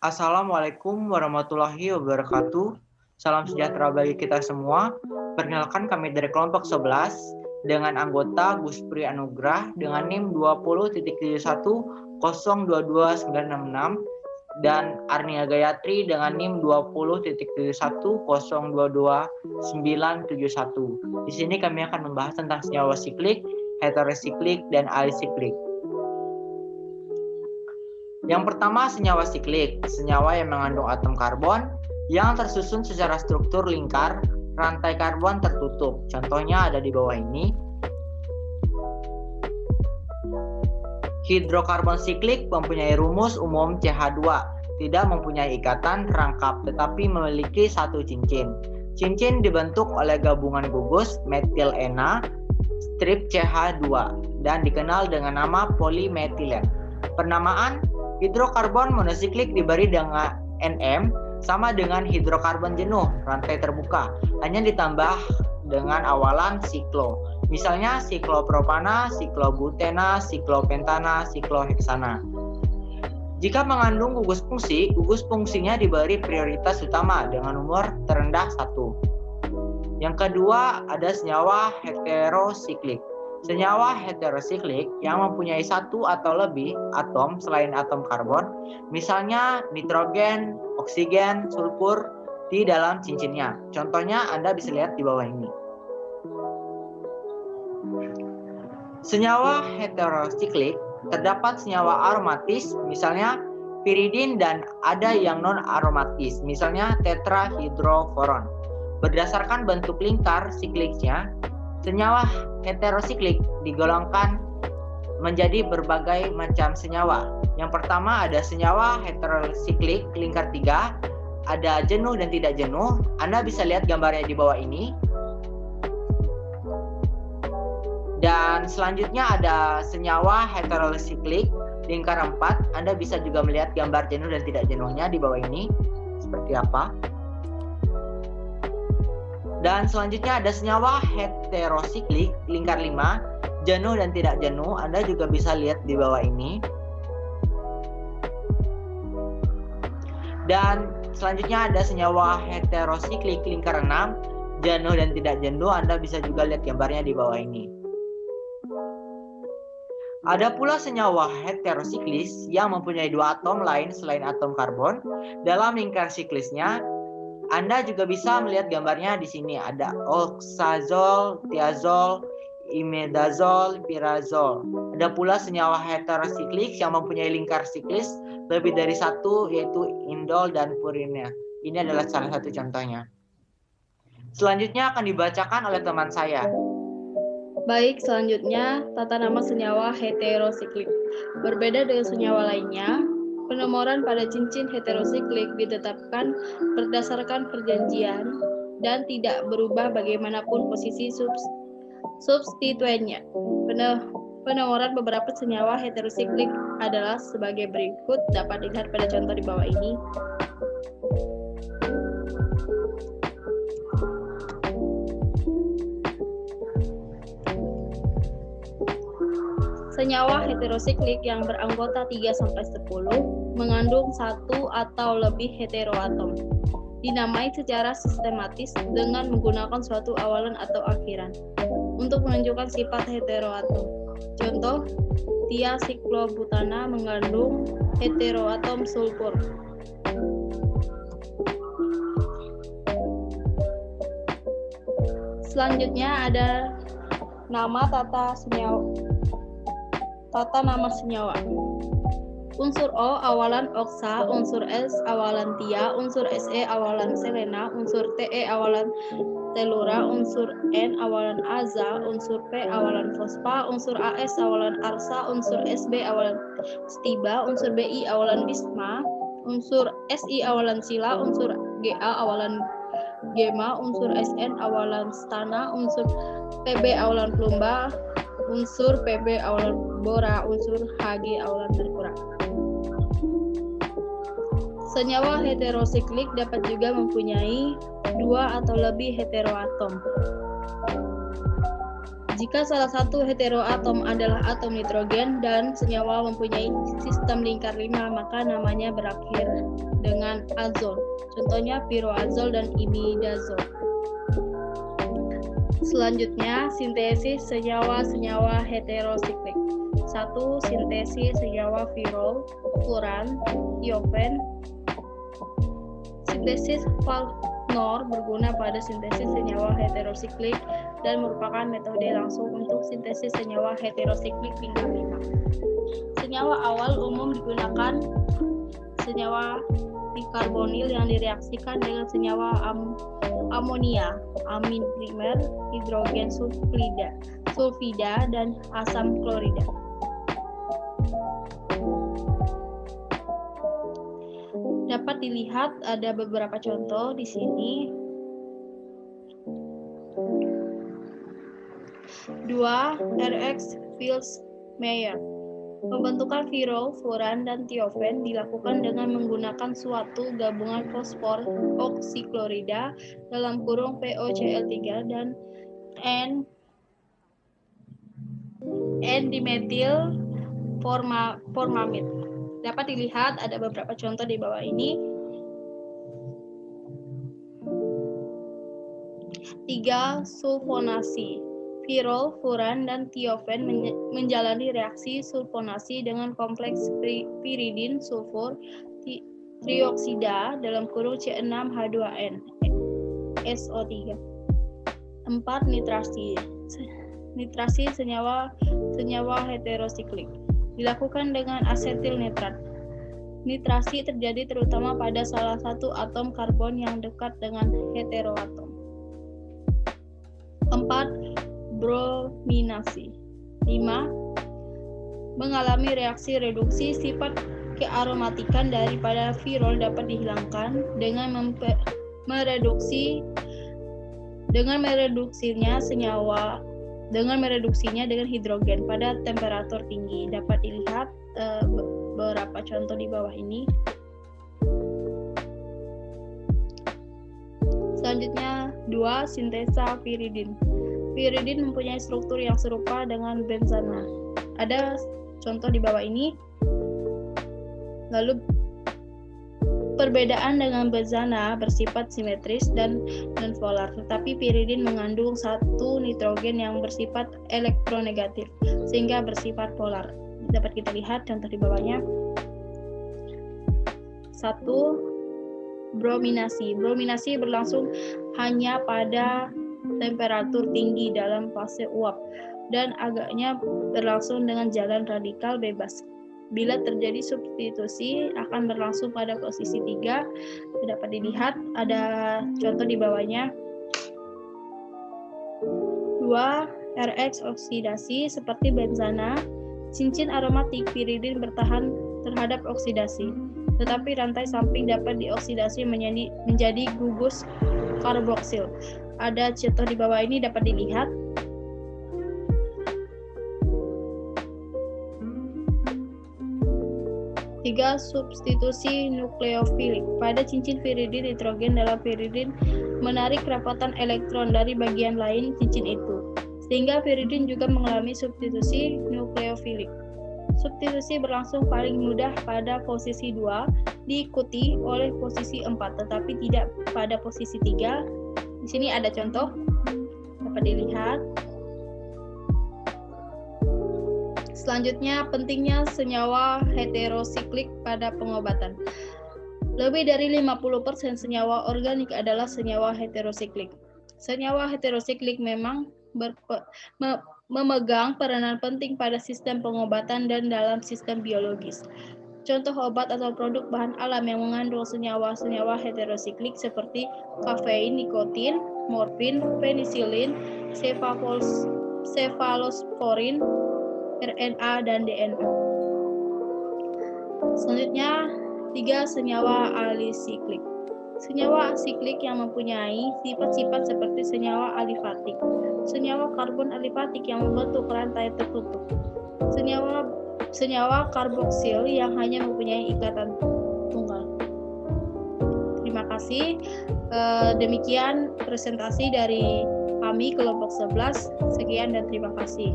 Assalamualaikum warahmatullahi wabarakatuh. Salam sejahtera bagi kita semua. Perkenalkan kami dari kelompok 11 dengan anggota Guspri Anugrah dengan NIM 20.71022966 dan Arnia Gayatri dengan NIM 20.71022971. Di sini kami akan membahas tentang senyawa siklik, heterosiklik, dan alisiklik. Yang pertama, senyawa siklik, senyawa yang mengandung atom karbon yang tersusun secara struktur lingkar, rantai karbon tertutup. Contohnya ada di bawah ini. Hidrokarbon siklik mempunyai rumus umum CH2, tidak mempunyai ikatan rangkap, tetapi memiliki satu cincin. Cincin dibentuk oleh gabungan gugus metilena strip CH2 dan dikenal dengan nama polimetilen. Penamaan hidrokarbon monosiklik diberi dengan NM sama dengan hidrokarbon jenuh rantai terbuka, hanya ditambah dengan awalan siklo. Misalnya siklopropana, siklobutena, siklopentana, sikloheksana. Jika mengandung gugus fungsinya diberi prioritas utama dengan nomor terendah 1. Yang kedua ada senyawa heterosiklik. Senyawa heterosiklik yang mempunyai satu atau lebih atom selain atom karbon, misalnya nitrogen, oksigen, sulfur di dalam cincinnya. Contohnya Anda bisa lihat di bawah ini. Senyawa heterosiklik terdapat senyawa aromatis, misalnya piridin, dan ada yang non-aromatis, misalnya tetrahidroforon. Berdasarkan bentuk lingkar sikliknya, senyawa heterosiklik digolongkan menjadi berbagai macam senyawa. Yang pertama ada senyawa heterosiklik lingkar 3, ada jenuh dan tidak jenuh. Anda bisa lihat gambarnya di bawah ini. Dan selanjutnya ada senyawa heterosiklik lingkar 4. Anda bisa juga melihat gambar jenuh dan tidak jenuhnya di bawah ini seperti apa. Dan selanjutnya ada senyawa heterosiklik lingkar 5, jenuh dan tidak jenuh. Anda juga bisa lihat di bawah ini. Dan selanjutnya ada senyawa heterosiklik lingkar 6, jenuh dan tidak jenuh. Anda bisa juga lihat gambarnya di bawah ini. Ada pula senyawa heterosiklis yang mempunyai dua atom lain selain atom karbon dalam lingkar siklisnya. Anda juga bisa melihat gambarnya di sini. Ada oxazol, thiazol, imidazol, pirazol. Ada pula senyawa heterosiklik yang mempunyai lingkar siklis lebih dari satu, yaitu indol dan purina. Ini adalah salah satu contohnya. Selanjutnya akan dibacakan oleh teman saya. Baik, selanjutnya tata nama senyawa heterosiklik. Berbeda dengan senyawa lainnya, penomoran pada cincin heterosiklik ditetapkan berdasarkan perjanjian dan tidak berubah bagaimanapun posisi substituennya. Penomoran beberapa senyawa heterosiklik adalah sebagai berikut, dapat dilihat pada contoh di bawah ini. Senyawa heterosiklik yang beranggota 3-10 mengandung satu atau lebih heteroatom. Dinamai secara sistematis dengan menggunakan suatu awalan atau akhiran untuk menunjukkan sifat heteroatom. Contoh, tiasiklobutana mengandung heteroatom sulfur. Selanjutnya ada tata nama senyawa. Unsur O awalan oksa, unsur S awalan tia, unsur Se awalan selena, unsur Te awalan telura, unsur N awalan aza, unsur P awalan fosfa, unsur As awalan arsa, unsur Sb awalan stiba, unsur Bi awalan bisma, unsur Si awalan sila, unsur Ga awalan gema, unsur Sn awalan stana, unsur Pb awalan plumba, unsur Pb awalan bora, unsur Hg awalan merkura. Senyawa heterosiklik dapat juga mempunyai dua atau lebih heteroatom. Jika salah satu heteroatom adalah atom nitrogen dan senyawa mempunyai sistem lingkar 5, maka namanya berakhir dengan azol. Contohnya piroazol dan imidazol. Selanjutnya, sintesis senyawa-senyawa heterosiklik. 1. Sintesis senyawa firol, furan, tiofen. Sintesis Falknor berguna pada sintesis senyawa heterosiklik dan merupakan metode langsung untuk sintesis senyawa heterosiklik tingkat 5. Senyawa awal umum digunakan senyawa bikarbonil yang direaksikan dengan senyawa amonia, amin primer, hidrogen sulfida, dan asam klorida. Dapat dilihat ada beberapa contoh di sini. 2. RX Fields-Mayer. Pembentukan firol, furan, dan tiofen dilakukan dengan menggunakan suatu gabungan fosfor oksiklorida dalam kurung POCl3 dan N-dimetil formamid. Dapat dilihat ada beberapa contoh di bawah ini. 3. Sulfonasi. Firol, furan, dan tiofen menjalani reaksi sulfonasi dengan kompleks piridin sulfur trioksida dalam kurung C6H2N SO3. 4. Nitrasi. Nitrasi senyawa heterosiklik dilakukan dengan asetil nitrat. Nitrasi terjadi terutama pada salah satu atom karbon yang dekat dengan heteroatom. 4. Brominasi. 5. Mengalami reaksi reduksi, sifat kearomatikan daripada firol dapat dihilangkan dengan mereduksinya dengan hidrogen pada temperatur tinggi. Dapat dilihat beberapa contoh di bawah ini. Selanjutnya 2. Sintesa piridin. Piridin mempunyai struktur yang serupa dengan benzana. Ada contoh di bawah ini. Lalu perbedaan dengan benzana bersifat simetris dan nonpolar, tetapi piridin mengandung satu nitrogen yang bersifat elektronegatif sehingga bersifat polar. Dapat kita lihat contoh di bawahnya. 1. Brominasi. Brominasi berlangsung hanya pada temperatur tinggi dalam fase uap dan agaknya berlangsung dengan jalan radikal bebas. Bila terjadi substitusi akan berlangsung pada posisi 3. Dapat dilihat ada contoh di bawahnya. 2. RX oksidasi. Seperti benzana, cincin aromatik piridin bertahan terhadap oksidasi, tetapi rantai samping dapat dioksidasi menjadi gugus karboksil. Ada contoh di bawah ini dapat dilihat. 3. Substitusi nukleofilik. Pada cincin piridin, nitrogen dalam piridin menarik kerapatan elektron dari bagian lain cincin itu, sehingga piridin juga mengalami substitusi nukleofilik. Substitusi berlangsung paling mudah pada posisi 2, diikuti oleh posisi 4, tetapi tidak pada posisi 3. Di sini ada contoh, dapat dilihat. Selanjutnya, pentingnya senyawa heterosiklik pada pengobatan. Lebih dari 50% senyawa organik adalah senyawa heterosiklik. Senyawa heterosiklik memang memegang peranan penting pada sistem pengobatan dan dalam sistem biologis. Contoh obat atau produk bahan alam yang mengandung senyawa-senyawa heterosiklik seperti kafein, nikotin, morfin, penisilin, cefalosporin, RNA, dan DNA. Selanjutnya, 3. Senyawa alisiklik. Senyawa asiklik yang mempunyai sifat-sifat seperti senyawa alifatik, senyawa karbon alifatik yang membentuk rantai tertutup, senyawa karboksil yang hanya mempunyai ikatan tunggal. Terima kasih. Demikian presentasi dari kami kelompok 11. Sekian dan terima kasih.